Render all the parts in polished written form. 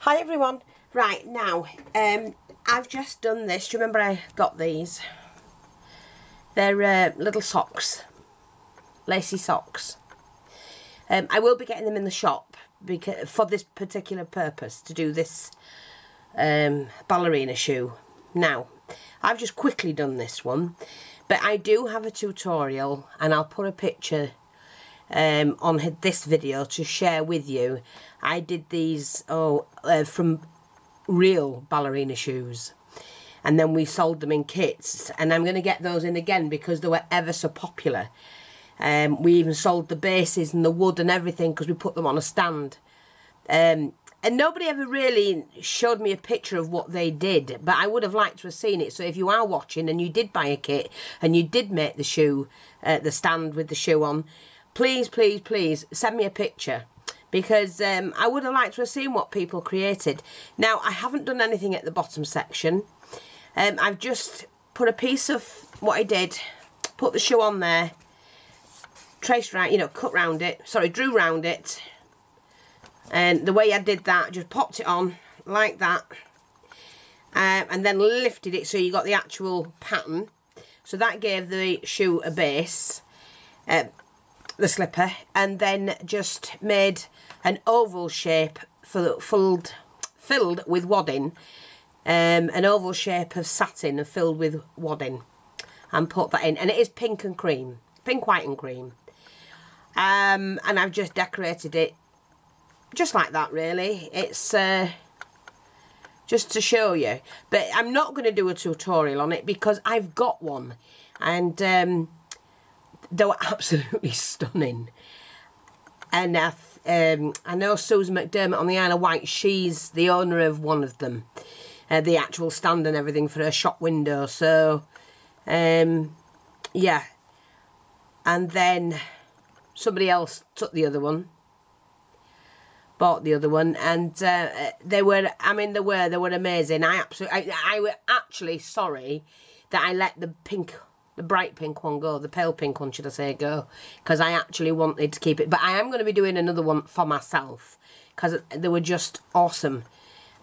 Hi everyone. Right, now I've just done this. Do you remember I got these? They're little socks, lacy socks. I will be getting them in the shop because for this particular purpose, to do this ballerina shoe. Now I've just quickly done this one, but I do have a tutorial and I'll put a picture on this video to share with you. I did these from real ballerina shoes, and then we sold them in kits, and I'm going to get those in again because they were ever so popular. We even sold the bases and the wood and everything because we put them on a stand, and nobody ever really showed me a picture of what they did, but I would have liked to have seen it. So if you are watching and you did buy a kit and you did make the shoe, the stand with the shoe on, please, please, please send me a picture, because I would have liked to have seen what people created. Now, I haven't done anything at the bottom section. I've just put a piece of what I did, put the shoe on there, traced round, cut round it, drew round it. And the way I did that, just popped it on like that, and then lifted it so you got the actual pattern. So that gave the shoe a base, the slipper, and then just made an oval shape filled with wadding, an oval shape of satin and filled with wadding, and put that in. And it is pink and cream, pink, white and cream, and I've just decorated it just like that, really. It's just to show you, but I'm not going to do a tutorial on it because I've got one, and they were absolutely stunning. And I know Susan McDermott on the Isle of Wight, she's the owner of one of them, the actual stand and everything for her shop window. So yeah, and then somebody else took the other one, bought the other one, and they were, I mean, they were amazing. I were actually sorry that I let the bright pink one go, the pale pink one, should I say, go, because I actually wanted to keep it. But I am going to be doing another one for myself because they were just awesome.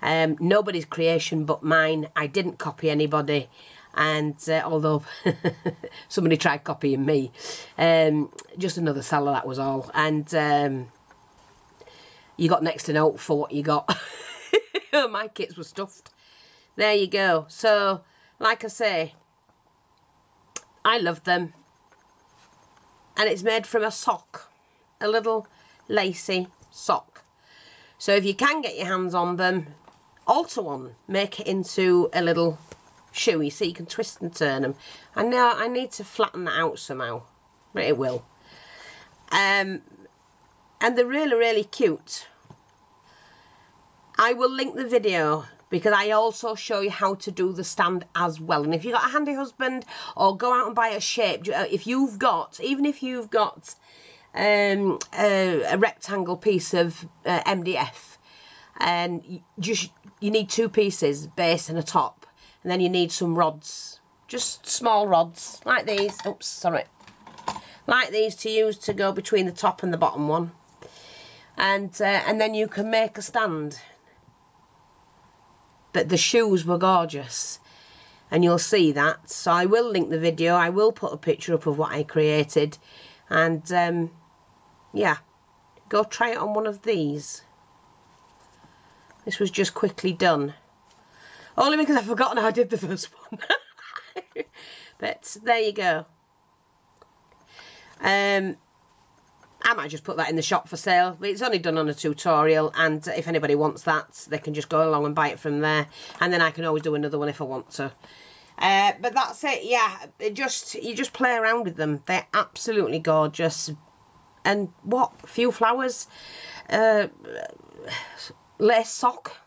Nobody's creation but mine. I didn't copy anybody, and although somebody tried copying me, just another seller, that was all. And you got next to no for what you got. My kits were stuffed. There you go. So, like I say, I love them. And it's made from a sock. A little lacy sock. So if you can get your hands on them, alter one. Make it into a little shoey so you can twist and turn them. I know I need to flatten that out somehow, but it will. And they're really, really cute. I will link the video because I also show you how to do the stand as well. And if you've got a handy husband, or go out and buy a shape, if you've got, even if you've got a rectangle piece of MDF, and you need two pieces, base and a top, and then you need some rods, just small rods like these. Oops, sorry. Like these to use to go between the top and the bottom one, and then you can make a stand. But the shoes were gorgeous, and you'll see that. So I will link the video. I will put a picture up of what I created, and yeah, go try it on one of these. This was just quickly done, only because I've forgotten how I did the first one. But there you go. I might just put that in the shop for sale. It's only done on a tutorial, and if anybody wants that, they can just go along and buy it from there, and then I can always do another one if I want to. But that's it. Yeah, you just play around with them. They're absolutely gorgeous. And what? A few flowers, lace sock.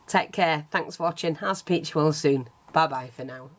Take care. Thanks for watching. I'll speak to you all soon. Bye bye for now.